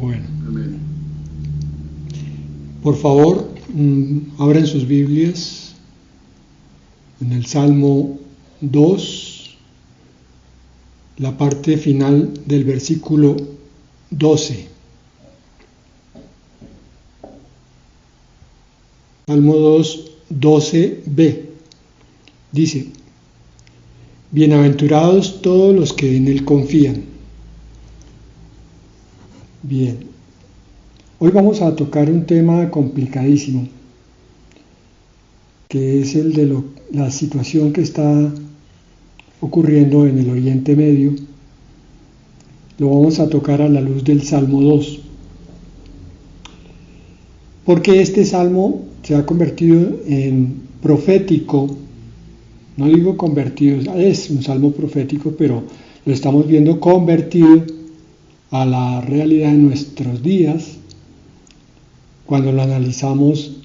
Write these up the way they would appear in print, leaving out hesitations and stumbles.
Bueno. Amén. Por favor, abran sus Biblias en el Salmo 2, la parte final del versículo 12. Salmo 2, 12b. Dice: bienaventurados todos los que en Él confían. Bien, hoy vamos a tocar un tema complicadísimo, que es el de la situación que está ocurriendo en el Oriente Medio. Lo vamos a tocar a la luz del Salmo 2, porque este salmo se ha convertido en profético. No digo convertido, es un salmo profético, pero lo estamos viendo convertido a la realidad de nuestros días cuando lo analizamos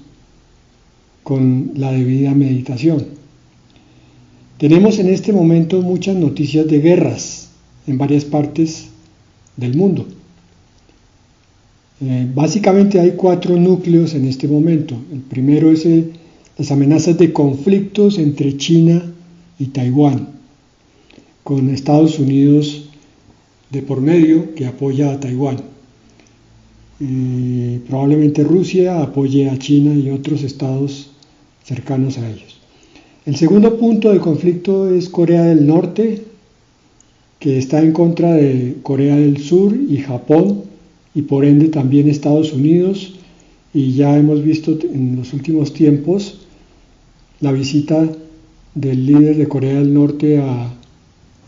con la debida meditación. Tenemos en este momento muchas noticias de guerras en varias partes del mundo. Básicamente hay 4 núcleos en este momento. El primero es las amenazas de conflictos entre China y Taiwán, con Estados Unidos de por medio, que apoya a Taiwán. Probablemente Rusia apoye a China y otros estados cercanos a ellos. El segundo punto de conflicto es Corea del Norte, que está en contra de Corea del Sur y Japón, y por ende también Estados Unidos, y ya hemos visto en los últimos tiempos la visita del líder de Corea del Norte a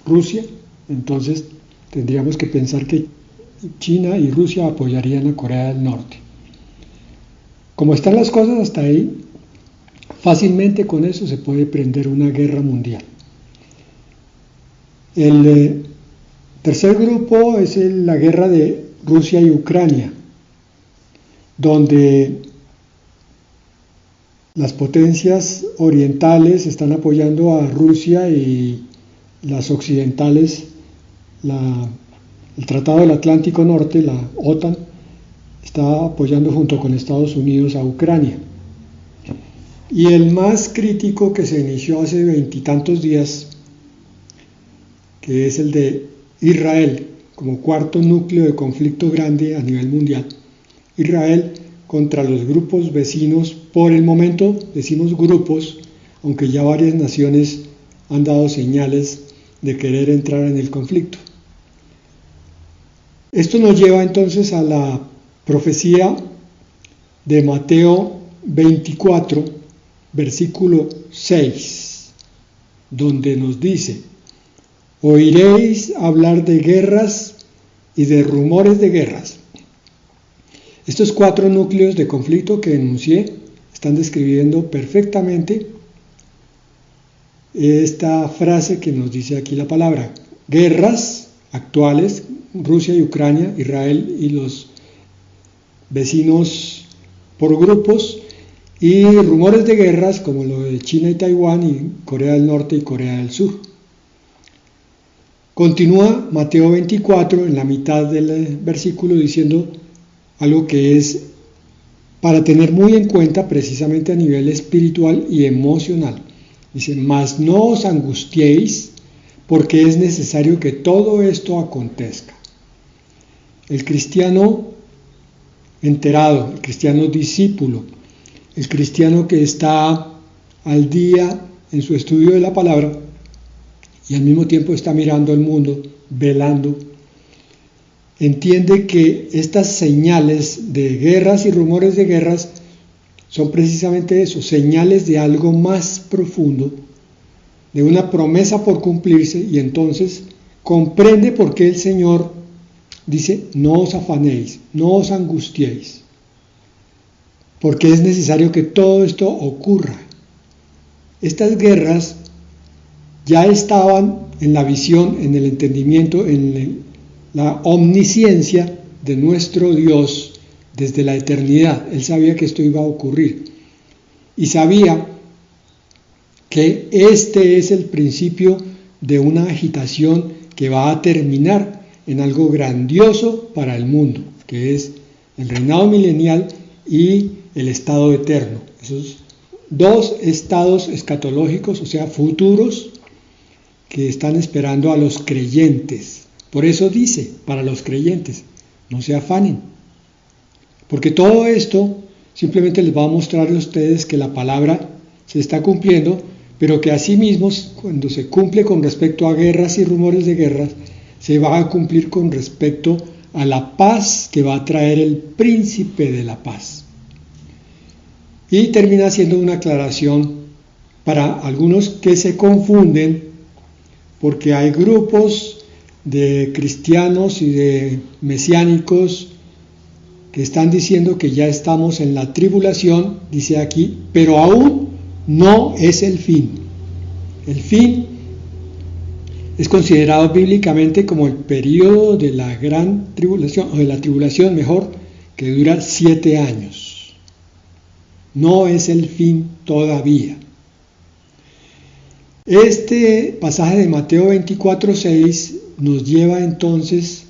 Rusia. Entonces tendríamos que pensar que China y Rusia apoyarían a Corea del Norte. Como están las cosas hasta ahí, fácilmente con eso se puede prender una guerra mundial. El tercer grupo es la guerra de Rusia y Ucrania, donde las potencias orientales están apoyando a Rusia y las occidentales, el Tratado del Atlántico Norte, la OTAN, está apoyando junto con Estados Unidos a Ucrania. Y el más crítico, que se inició hace 20 y tantos días, que es el de Israel, como cuarto núcleo de conflicto grande a nivel mundial. Israel contra los grupos vecinos. Por el momento decimos grupos, aunque ya varias naciones han dado señales de querer entrar en el conflicto. Esto nos lleva entonces a la profecía de Mateo 24, versículo 6, donde nos dice: oiréis hablar de guerras y de rumores de guerras. Estos 4 núcleos de conflicto que enuncié están describiendo perfectamente esta frase que nos dice aquí la palabra: guerras actuales, Rusia y Ucrania, Israel y los vecinos por grupos, y rumores de guerras como lo de China y Taiwán y Corea del Norte y Corea del Sur. Continúa Mateo 24 en la mitad del versículo diciendo algo que es para tener muy en cuenta precisamente a nivel espiritual y emocional. Dice: mas no os angustiéis, porque es necesario que todo esto acontezca. El cristiano enterado, el cristiano discípulo, el cristiano que está al día en su estudio de la palabra y al mismo tiempo está mirando al mundo, velando, entiende que estas señales de guerras y rumores de guerras son precisamente eso, señales de algo más profundo, de una promesa por cumplirse, y entonces comprende por qué el Señor dice: no os afanéis, no os angustiéis, porque es necesario que todo esto ocurra. Estas guerras ya estaban en la visión, en el entendimiento, en la omnisciencia de nuestro Dios desde la eternidad. Él sabía que esto iba a ocurrir y sabía que este es el principio de una agitación que va a terminar en algo grandioso para el mundo. que es el reinado milenial y el estado eterno. Esos dos estados escatológicos, o sea, futuros, que están esperando a los creyentes. Por eso dice, para los creyentes, no se afanen, porque todo esto simplemente les va a mostrar a ustedes que la palabra se está cumpliendo, pero que asimismo, cuando se cumple con respecto a guerras y rumores de guerras, se va a cumplir con respecto a la paz que va a traer el príncipe de la paz. Y termina siendo una aclaración para algunos que se confunden, porque hay grupos de cristianos y de mesiánicos que están diciendo que ya estamos en la tribulación, dice aquí, pero aún no es el fin. El fin es considerado bíblicamente como el periodo de la gran tribulación, o de la tribulación mejor, que dura 7 años. No es el fin todavía. Este pasaje de Mateo 24:6 nos lleva entonces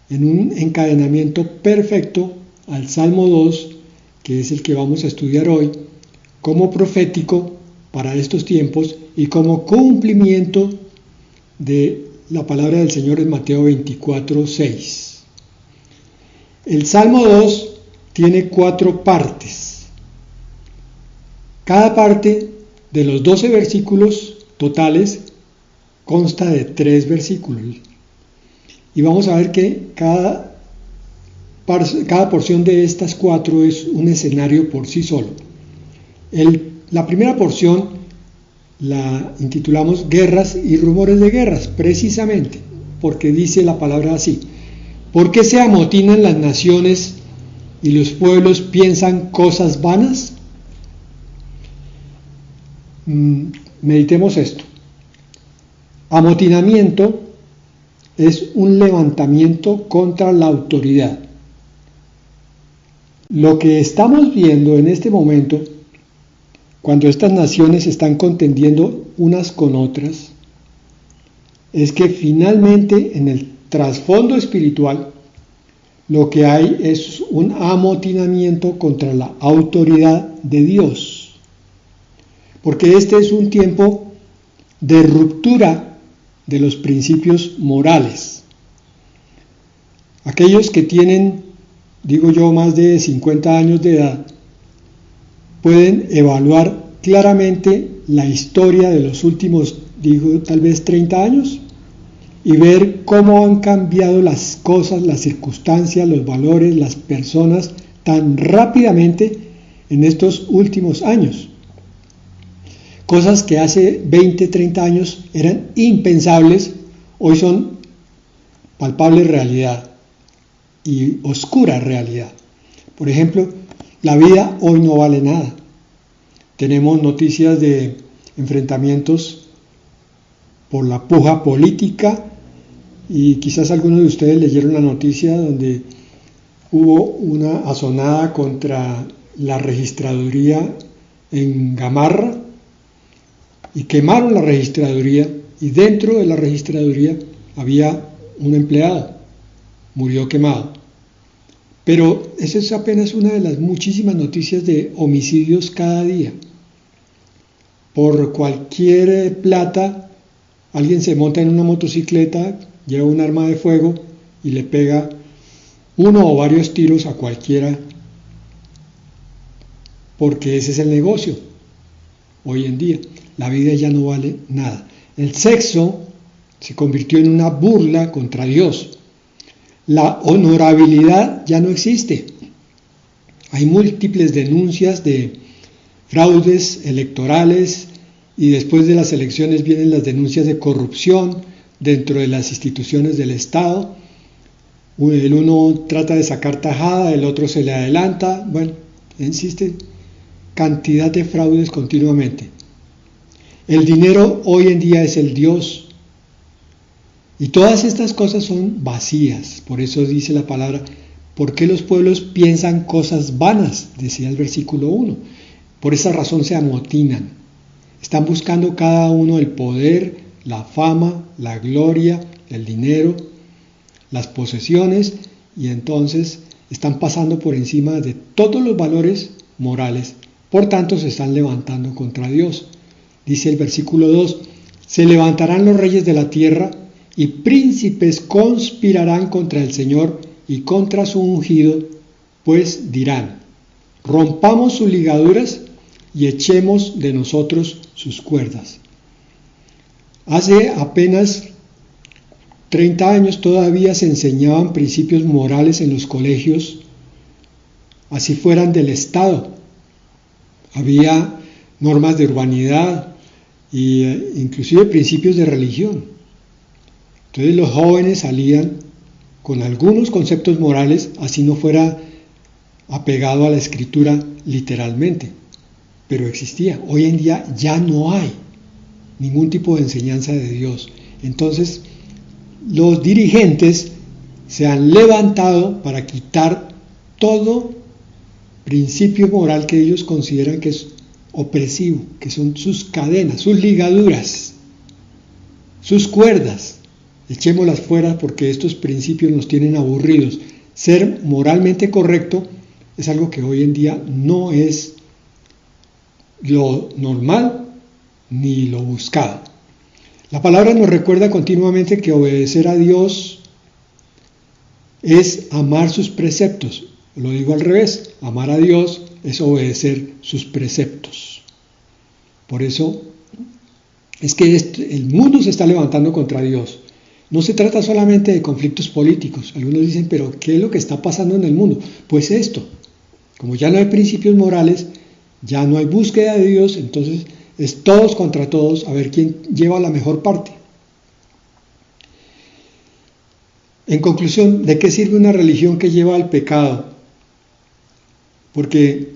en un encadenamiento perfecto al Salmo 2, que es el que vamos a estudiar hoy, como profético para estos tiempos y como cumplimiento de la palabra del Señor en Mateo 24:6. El Salmo 2 tiene 4 partes. Cada parte de los 12 versículos totales consta de 3 versículos. Y vamos a ver que cada porción de estas 4 es un escenario por sí solo. La primera porción la intitulamos Guerras y rumores de guerras, precisamente porque dice la palabra así: ¿por qué se amotinan las naciones y los pueblos piensan cosas vanas? Meditemos esto. Amotinamiento es un levantamiento contra la autoridad. Lo que estamos viendo en este momento, cuando estas naciones están contendiendo unas con otras, es que finalmente en el trasfondo espiritual lo que hay es un amotinamiento contra la autoridad de Dios. Porque este es un tiempo de ruptura de los principios morales. Aquellos que tienen, digo yo, más de 50 años de edad, pueden evaluar claramente la historia de los últimos, digo, tal vez 30 años, y ver cómo han cambiado las cosas, las circunstancias, los valores, las personas tan rápidamente en estos últimos años. Cosas que hace 20, 30 años eran impensables, hoy son palpable realidad y oscura realidad. Por ejemplo, la vida hoy no vale nada. Tenemos noticias de enfrentamientos por la puja política, y quizás algunos de ustedes leyeron la noticia donde hubo una asonada contra la registraduría en Gamarra, y quemaron la registraduría, y dentro de la registraduría había un empleado, murió quemado. Pero esa es apenas una de las muchísimas noticias de homicidios cada día. Por cualquier plata, alguien se monta en una motocicleta, lleva un arma de fuego y le pega uno o varios tiros a cualquiera, porque ese es el negocio hoy en día. La vida ya no vale nada. El sexo se convirtió en una burla contra Dios. La honorabilidad ya no existe. Hay múltiples denuncias de fraudes electorales, y después de las elecciones vienen las denuncias de corrupción dentro de las instituciones del Estado. El uno trata de sacar tajada, el otro se le adelanta. Bueno, existe cantidad de fraudes continuamente. El dinero hoy en día es el Dios. Y todas estas cosas son vacías. Por eso dice la palabra, ¿por qué los pueblos piensan cosas vanas? Decía el versículo 1. Por esa razón se amotinan. Están buscando cada uno el poder, la fama, la gloria, el dinero, las posesiones, y entonces están pasando por encima de todos los valores morales, por tanto se están levantando contra Dios. Dice el versículo 2, se levantarán los reyes de la tierra y príncipes conspirarán contra el Señor y contra su ungido, pues dirán, rompamos sus ligaduras y echemos de nosotros sus cuerdas. Hace apenas 30 años todavía se enseñaban principios morales en los colegios, así fueran del Estado. Había normas de urbanidad e inclusive principios de religión. Entonces los jóvenes salían con algunos conceptos morales, así no fuera apegado a la escritura literalmente, pero existía. Hoy en día ya no hay ningún tipo de enseñanza de Dios. Entonces los dirigentes se han levantado para quitar todo principio moral que ellos consideran que es opresivo, que son sus cadenas, sus ligaduras, sus cuerdas. Echémoslas fuera porque estos principios nos tienen aburridos. Ser moralmente correcto es algo que hoy en día no es lo normal ni lo buscado. La palabra nos recuerda continuamente que obedecer a Dios es amar sus preceptos. Lo digo al revés, amar a Dios es obedecer sus preceptos. Por eso es que el mundo se está levantando contra Dios. No se trata solamente de conflictos políticos. Algunos dicen, pero ¿qué es lo que está pasando en el mundo? Pues esto, como ya no hay principios morales, ya no hay búsqueda de Dios, entonces es todos contra todos, a ver quién lleva la mejor parte. En conclusión, ¿de qué sirve una religión que lleva al pecado? Porque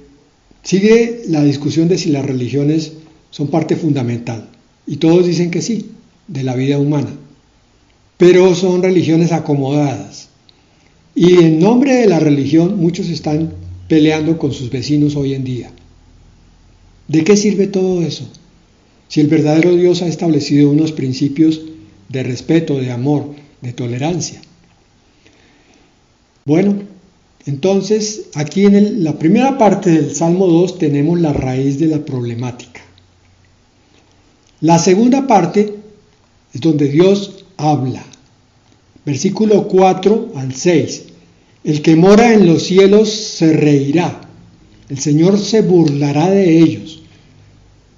sigue la discusión de si las religiones son parte fundamental, y todos dicen que sí, de la vida humana, pero son religiones acomodadas, y en nombre de la religión muchos están peleando con sus vecinos hoy en día. ¿De qué sirve todo eso? Si el verdadero Dios ha establecido unos principios de respeto, de amor, de tolerancia. Bueno, entonces aquí en la primera parte del Salmo 2 tenemos la raíz de la problemática. La segunda parte es donde Dios habla. Versículo 4 al 6. El que mora en los cielos se reirá. El Señor se burlará de ellos.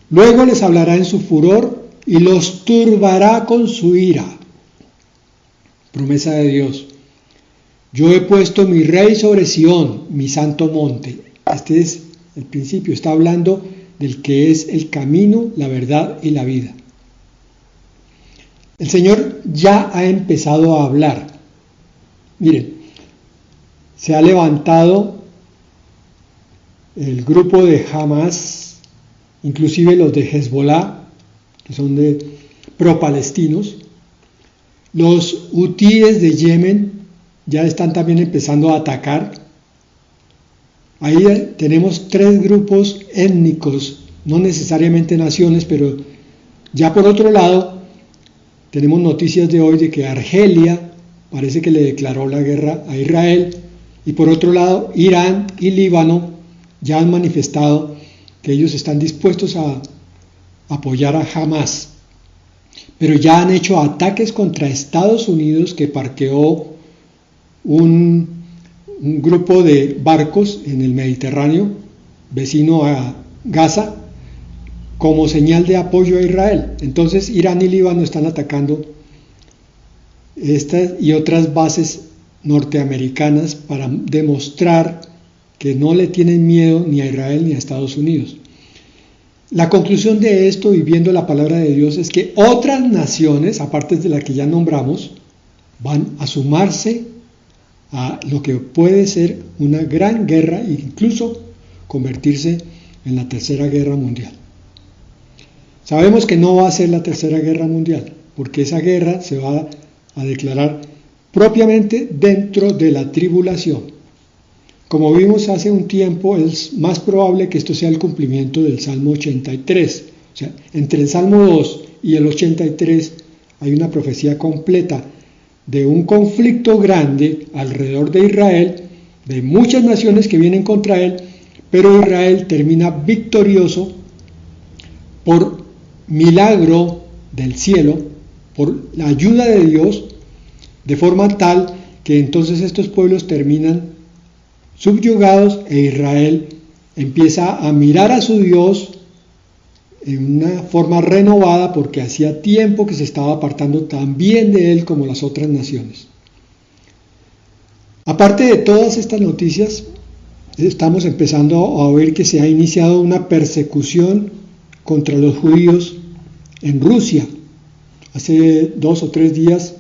Luego les hablará en su furor y los turbará con su ira. Promesa de Dios. Yo he puesto mi rey sobre Sión, mi santo monte. Este es el principio. Está hablando del que es el camino, la verdad y la vida. El Señor ya ha empezado a hablar. Miren, se ha levantado el grupo de Hamas, inclusive los de Hezbollah, que son de pro-palestinos. Los hutíes de Yemen ya están también empezando a atacar. Ahí tenemos 3 grupos étnicos, no necesariamente naciones, pero ya por otro lado tenemos noticias de hoy de que Argelia parece que le declaró la guerra a Israel, y por otro lado Irán y Líbano ya han manifestado que ellos están dispuestos a apoyar a Hamas, pero ya han hecho ataques contra Estados Unidos, que parqueó un grupo de barcos en el Mediterráneo, vecino a Gaza, como señal de apoyo a Israel. Entonces Irán y Líbano están atacando estas y otras bases norteamericanas para demostrar que no le tienen miedo ni a Israel ni a Estados Unidos. La conclusión de esto, y viendo la palabra de Dios, es que otras naciones, aparte de la que ya nombramos, van a sumarse a lo que puede ser una gran guerra e incluso convertirse en la Tercera Guerra Mundial. Sabemos que no va a ser la Tercera Guerra Mundial, porque esa guerra se va a declarar propiamente dentro de la tribulación. Como vimos hace un tiempo, es más probable que esto sea el cumplimiento del Salmo 83. O sea, entre el Salmo 2 y el 83 hay una profecía completa de un conflicto grande alrededor de Israel de muchas naciones que vienen contra él, pero Israel termina victorioso por milagro del cielo, por la ayuda de Dios, de forma tal que entonces estos pueblos terminan subyugados e Israel empieza a mirar a su Dios en una forma renovada, porque hacía tiempo que se estaba apartando también de él como las otras naciones. Aparte de todas estas noticias, estamos empezando a oír que se ha iniciado una persecución contra los judíos en Rusia. Hace 2 o 3 días,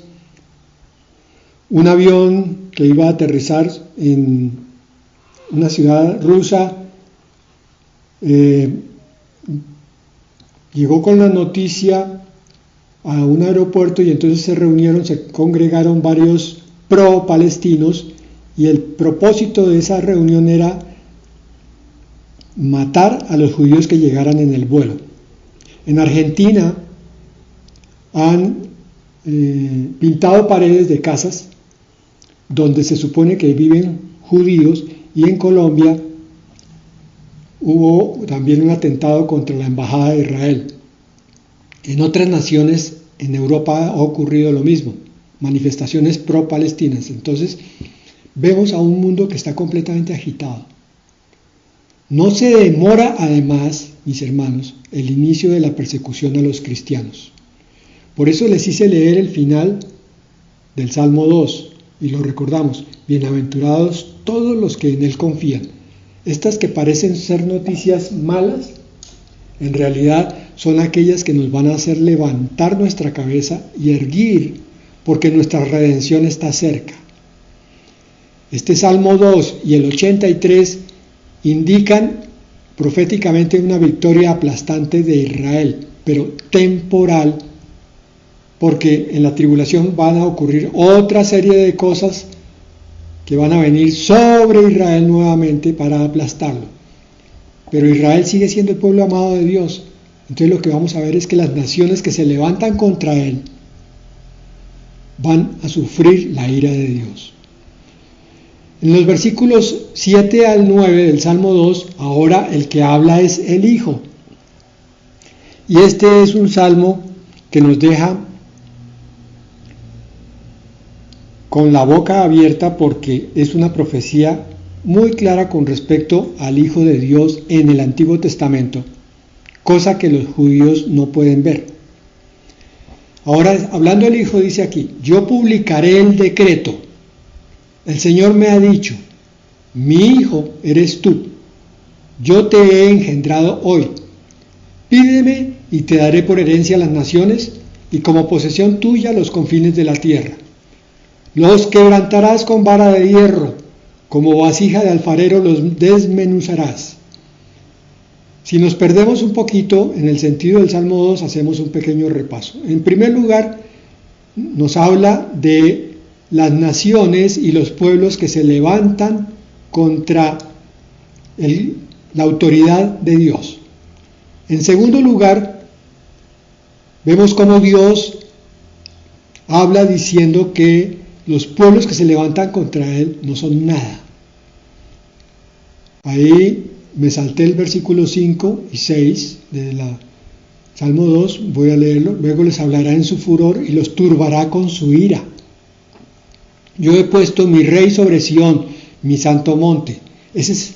un avión que iba a aterrizar en una ciudad rusa llegó con la noticia a un aeropuerto y entonces se congregaron varios pro-palestinos y el propósito de esa reunión era matar a los judíos que llegaran en el vuelo. En Argentina han pintado paredes de casas donde se supone que viven judíos, y en Colombia hubo también un atentado contra la embajada de Israel. En otras naciones en Europa ha ocurrido lo mismo, manifestaciones pro-palestinas. Entonces vemos a un mundo que está completamente agitado. No se demora además, mis hermanos, el inicio de la persecución a los cristianos. Por eso les hice leer el final del Salmo 2 y lo recordamos: bienaventurados todos los que en él confían. Estas que parecen ser noticias malas, en realidad son aquellas que nos van a hacer levantar nuestra cabeza y erguir, porque nuestra redención está cerca. Este Salmo 2 y el 83 indican proféticamente una victoria aplastante de Israel, pero temporal, porque en la tribulación van a ocurrir otra serie de cosas que van a venir sobre Israel nuevamente para aplastarlo. Pero Israel sigue siendo el pueblo amado de Dios. Entonces lo que vamos a ver es que las naciones que se levantan contra él van a sufrir la ira de Dios. En los versículos 7 al 9 del Salmo 2, ahora el que habla es el Hijo. Y este es un salmo que nos deja con la boca abierta, porque es una profecía muy clara con respecto al Hijo de Dios en el Antiguo Testamento, cosa que los judíos no pueden ver. Ahora, hablando del Hijo, dice aquí: yo publicaré el decreto. El Señor me ha dicho: mi hijo eres tú, yo te he engendrado hoy. Pídeme y te daré por herencia las naciones y como posesión tuya los confines de la tierra. Los quebrantarás con vara de hierro, como vasija de alfarero los desmenuzarás. Si nos perdemos un poquito en el sentido del Salmo 2, hacemos un pequeño repaso. En primer lugar, nos habla de las naciones y los pueblos que se levantan contra la autoridad de Dios. En segundo lugar, vemos cómo Dios habla diciendo que los pueblos que se levantan contra él no son nada. Ahí me salté el versículo 5 y 6 de la Salmo 2, voy a leerlo. Luego les hablará en su furor y los turbará con su ira. Yo he puesto mi rey sobre Sión, mi santo monte. Ese es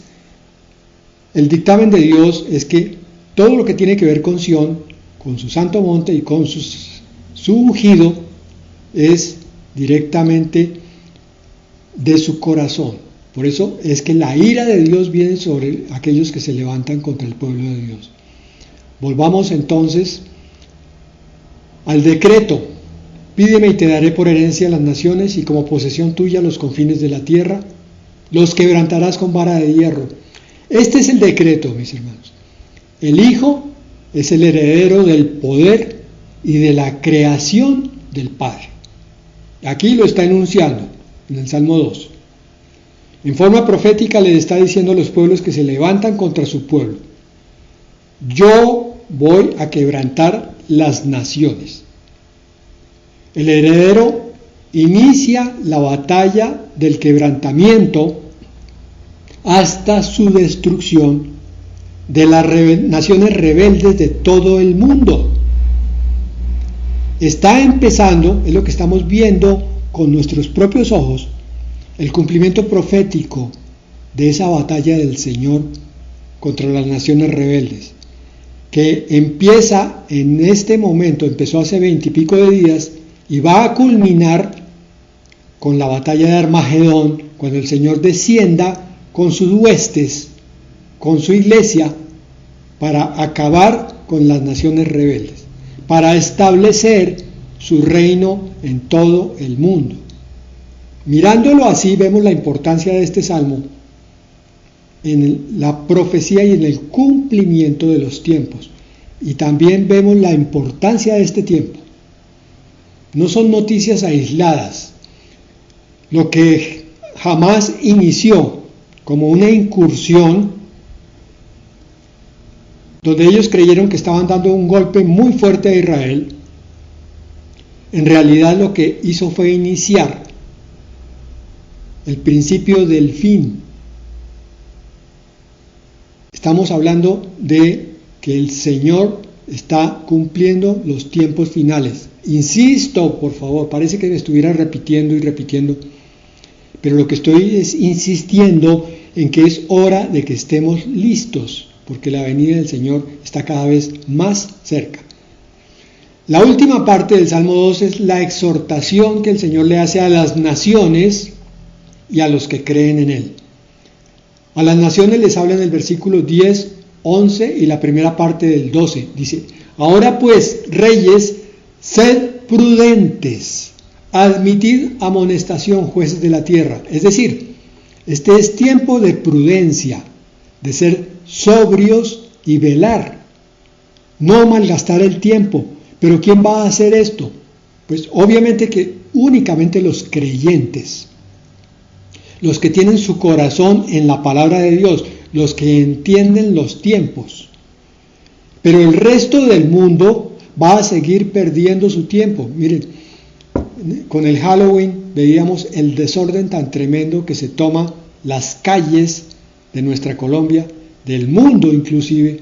el dictamen de Dios, es que todo lo que tiene que ver con Sión, con su santo monte y con su ungido, es directamente de su corazón. Por eso es que la ira de Dios viene sobre aquellos que se levantan contra el pueblo de Dios. Volvamos entonces al decreto: pídeme y te daré por herencia las naciones y como posesión tuya los confines de la tierra, los quebrantarás con vara de hierro. Este es el decreto, mis hermanos. El Hijo es el heredero del poder y de la creación del Padre. Aquí lo está enunciando en el Salmo 2. En forma profética le está diciendo a los pueblos que se levantan contra su pueblo: yo voy a quebrantar las naciones. El heredero inicia la batalla del quebrantamiento hasta su destrucción de las naciones rebeldes de todo el mundo. Está empezando, es lo que estamos viendo con nuestros propios ojos, el cumplimiento profético de esa batalla del Señor contra las naciones rebeldes, que empieza en este momento, empezó hace 20 y pico de días, y va a culminar con la batalla de Armagedón, cuando el Señor descienda con sus huestes, con su iglesia, para acabar con las naciones rebeldes, para establecer su reino en todo el mundo. Mirándolo así, vemos la importancia de este salmo en la profecía y en el cumplimiento de los tiempos. Y también vemos la importancia de este tiempo. No son noticias aisladas. Lo que jamás inició como una incursión, donde ellos creyeron que estaban dando un golpe muy fuerte a Israel, en realidad lo que hizo fue iniciar el principio del fin. Estamos hablando de que el Señor está cumpliendo los tiempos finales. Insisto, por favor, parece que me estuviera repitiendo y repitiendo, pero lo que estoy es insistiendo en que es hora de que estemos listos, porque la venida del Señor está cada vez más cerca. La última parte del Salmo 2 es la exhortación que el Señor le hace a las naciones y a los que creen en Él. A las naciones les habla en el versículo 10, 11 y la primera parte del 12. Dice: ahora pues, reyes, sed prudentes, admitid amonestación, jueces de la tierra. Es decir, este es tiempo de prudencia, de ser sobrios y velar, no malgastar el tiempo. Pero ¿quién va a hacer esto? Pues obviamente que únicamente los creyentes, los que tienen su corazón en la palabra de Dios, los que entienden los tiempos. Pero el resto del mundo va a seguir perdiendo su tiempo. Miren, con el Halloween veíamos el desorden tan tremendo que se toma las calles de nuestra Colombia, del mundo inclusive,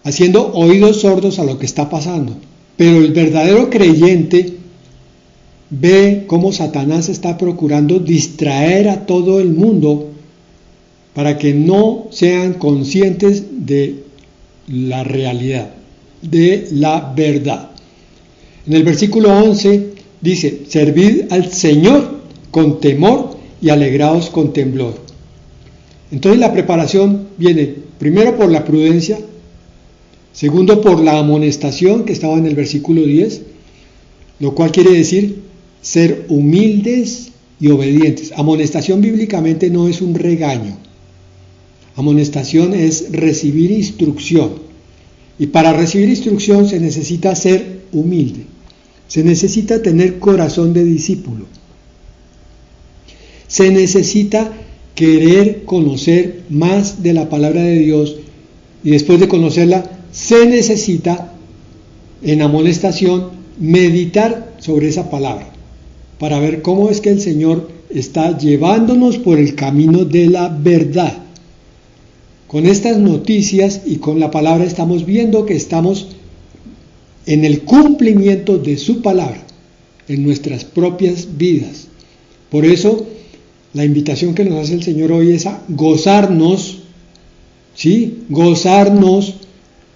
haciendo oídos sordos a lo que está pasando. Pero el verdadero creyente ve cómo Satanás está procurando distraer a todo el mundo para que no sean conscientes de la realidad, de la verdad. En el versículo 11 dice: servid al Señor con temor y alegraos con temblor. Entonces la preparación viene primero por la prudencia, segundo por la amonestación que estaba en el versículo 10, lo cual quiere decir ser humildes y obedientes. Amonestación bíblicamente no es un regaño. Amonestación es recibir instrucción. Y para recibir instrucción se necesita ser humilde. Se necesita tener corazón de discípulo. Se necesita querer conocer más de la palabra de Dios, y después de conocerla se necesita en amonestación meditar sobre esa palabra para ver cómo es que el Señor está llevándonos por el camino de la verdad. Con estas noticias y con la palabra estamos viendo que estamos en el cumplimiento de su palabra en nuestras propias vidas. Por eso la invitación que nos hace el Señor hoy es a gozarnos, ¿sí? Gozarnos,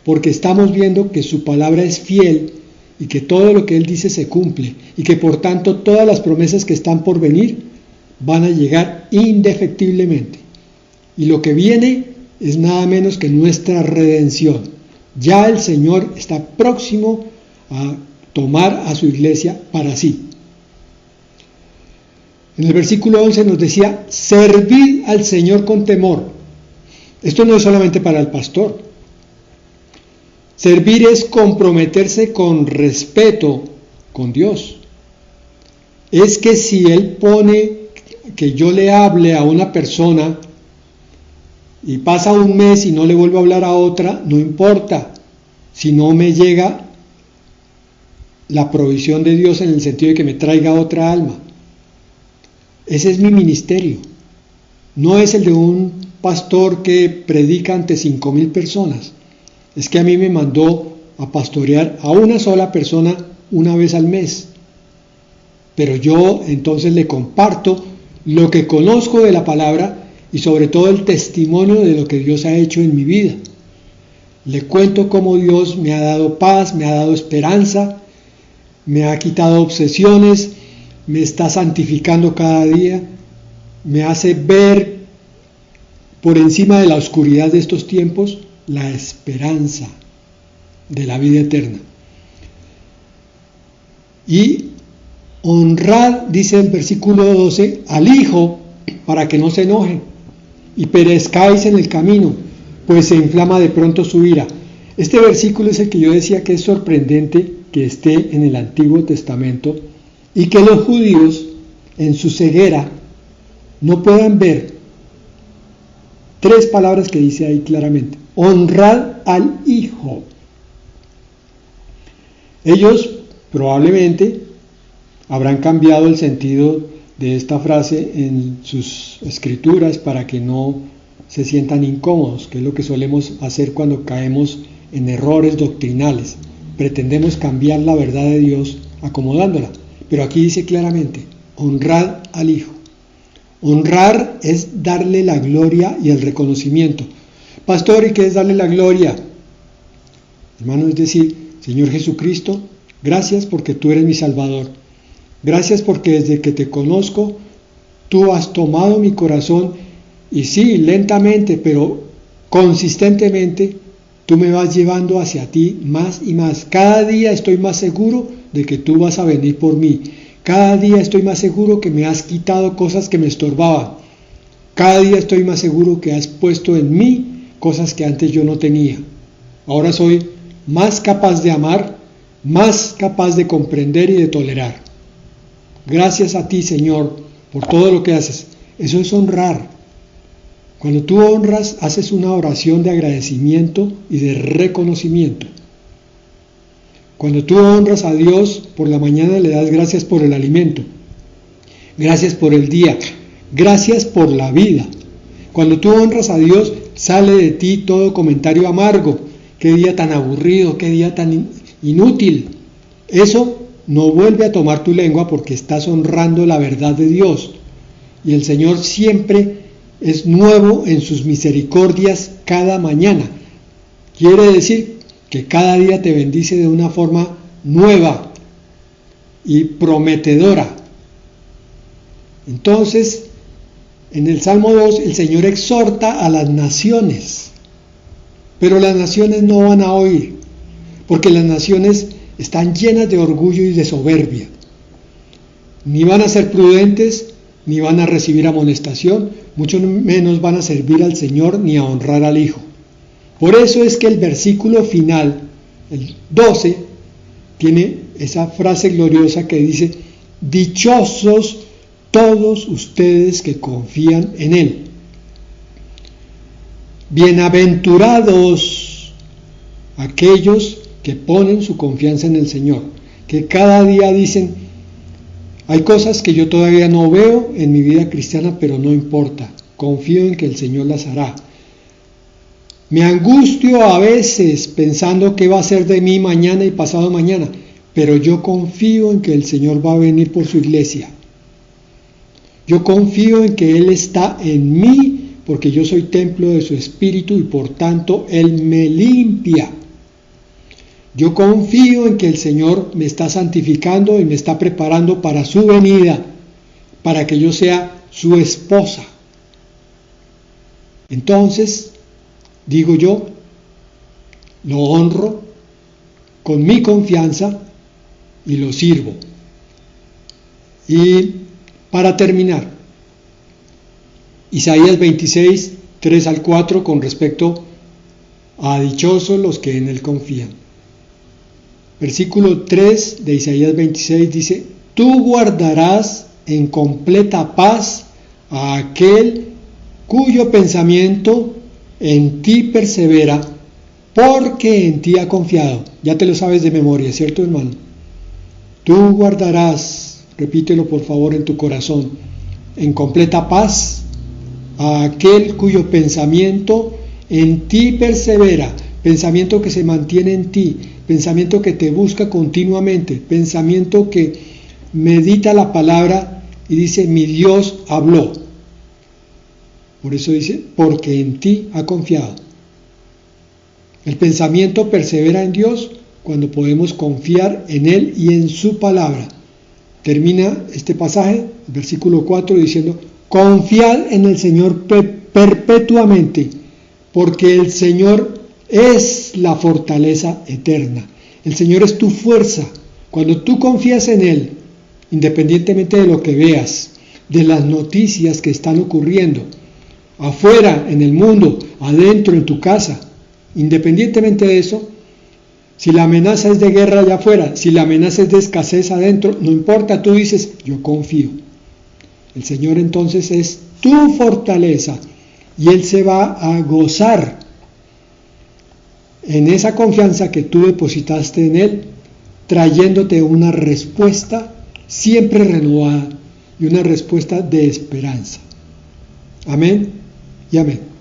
porque estamos viendo que su palabra es fiel y que todo lo que Él dice se cumple, y que por tanto todas las promesas que están por venir van a llegar indefectiblemente. Y lo que viene es nada menos que nuestra redención. Ya el Señor está próximo a tomar a su iglesia para sí. En el versículo 11 nos decía: servid al Señor con temor. Esto no es solamente para el pastor. Servir es comprometerse con respeto con Dios. Es que si Él pone que yo le hable a una persona y pasa un mes y no le vuelvo a hablar a otra, no importa, si no me llega la provisión de Dios en el sentido de que me traiga otra alma. Ese es mi ministerio. no es el de un pastor que predica ante 5,000 personas. Es que a mí me mandó a pastorear a una sola persona una vez al mes. Pero yo entonces le comparto lo que conozco de la palabra y sobre todo el testimonio de lo que Dios ha hecho en mi vida. Le cuento cómo Dios me ha dado paz, me ha dado esperanza, me ha quitado obsesiones, me está santificando cada día, me hace ver por encima de la oscuridad de estos tiempos la esperanza de la vida eterna. Y honrad, dice el versículo 12, al Hijo para que no se enoje y perezcáis en el camino, pues se inflama de pronto su ira. Este versículo es el que yo decía que es sorprendente que esté en el Antiguo Testamento y que los judíos en su ceguera no puedan ver 3 palabras que dice ahí claramente: honrad al Hijo. Ellos probablemente habrán cambiado el sentido de esta frase en sus escrituras para que no se sientan incómodos, que es lo que solemos hacer cuando caemos en errores doctrinales. Pretendemos cambiar la verdad de Dios acomodándola, pero aquí dice claramente: honrad al Hijo. Honrar es darle la gloria y el reconocimiento. Pastor, ¿y qué es darle la gloria? Hermano, es decir: Señor Jesucristo, gracias porque tú eres mi Salvador. Gracias porque desde que te conozco, tú has tomado mi corazón y sí, lentamente, pero consistentemente, tú me vas llevando hacia ti más y más. Cada día estoy más seguro de que tú vas a venir por mí. Cada día estoy más seguro que me has quitado cosas que me estorbaban. Cada día estoy más seguro que has puesto en mí cosas que antes yo no tenía. Ahora soy más capaz de amar, más capaz de comprender y de tolerar. Gracias a ti, Señor, por todo lo que haces. Eso es honrar. Cuando tú honras, haces una oración de agradecimiento y de reconocimiento. Cuando tú honras a Dios, por la mañana le das gracias por el alimento, gracias por el día, gracias por la vida. Cuando tú honras a Dios, sale de ti todo comentario amargo. Qué día tan aburrido, qué día tan inútil. Eso no vuelve a tomar tu lengua porque estás honrando la verdad de Dios. Y el Señor siempre es nuevo en sus misericordias cada mañana. Quiere decir que cada día te bendice de una forma nueva y prometedora. Entonces, en el Salmo 2, el Señor exhorta a las naciones, pero las naciones no van a oír, porque las naciones están llenas de orgullo y de soberbia. Ni van a ser prudentes, ni van a recibir amonestación, mucho menos van a servir al Señor ni a honrar al Hijo. Por eso es que el versículo final, el 12, tiene esa frase gloriosa que dice: dichosos todos ustedes que confían en Él. Bienaventurados aquellos que ponen su confianza en el Señor, que cada día dicen: hay cosas que yo todavía no veo en mi vida cristiana, pero no importa, confío en que el Señor las hará. Me angustio a veces pensando qué va a ser de mí mañana y pasado mañana, pero yo confío en que el Señor va a venir por su iglesia. Yo confío en que Él está en mí, porque yo soy templo de su Espíritu y por tanto Él me limpia. Yo confío en que el Señor me está santificando y me está preparando para su venida, para que yo sea su esposa. Entonces, digo yo, lo honro con mi confianza y lo sirvo. Y para terminar, Isaías 26, 3 al 4, con respecto a dichosos los que en Él confían. Versículo 3 de Isaías 26 dice: tú guardarás en completa paz a aquel cuyo pensamiento en ti persevera, porque en ti ha confiado. Ya te lo sabes de memoria, ¿cierto, hermano? Tú guardarás, repítelo por favor en tu corazón, en completa paz a aquel cuyo pensamiento en ti persevera, pensamiento que se mantiene en ti, pensamiento que te busca continuamente, pensamiento que medita la palabra y dice, mi Dios habló. Por eso dice, porque en ti ha confiado. El pensamiento persevera en Dios cuando podemos confiar en Él y en su palabra. Termina este pasaje, el versículo 4, diciendo, confiad en el Señor perpetuamente, porque el Señor es la fortaleza eterna. El Señor es tu fuerza. Cuando tú confías en Él, independientemente de lo que veas, de las noticias que están ocurriendo, afuera, en el mundo, adentro, en tu casa, independientemente de eso, si la amenaza es de guerra allá afuera, si la amenaza es de escasez adentro, no importa, tú dices, yo confío. El Señor entonces es tu fortaleza y Él se va a gozar en esa confianza que tú depositaste en Él, trayéndote una respuesta siempre renovada y una respuesta de esperanza. Amén y amén.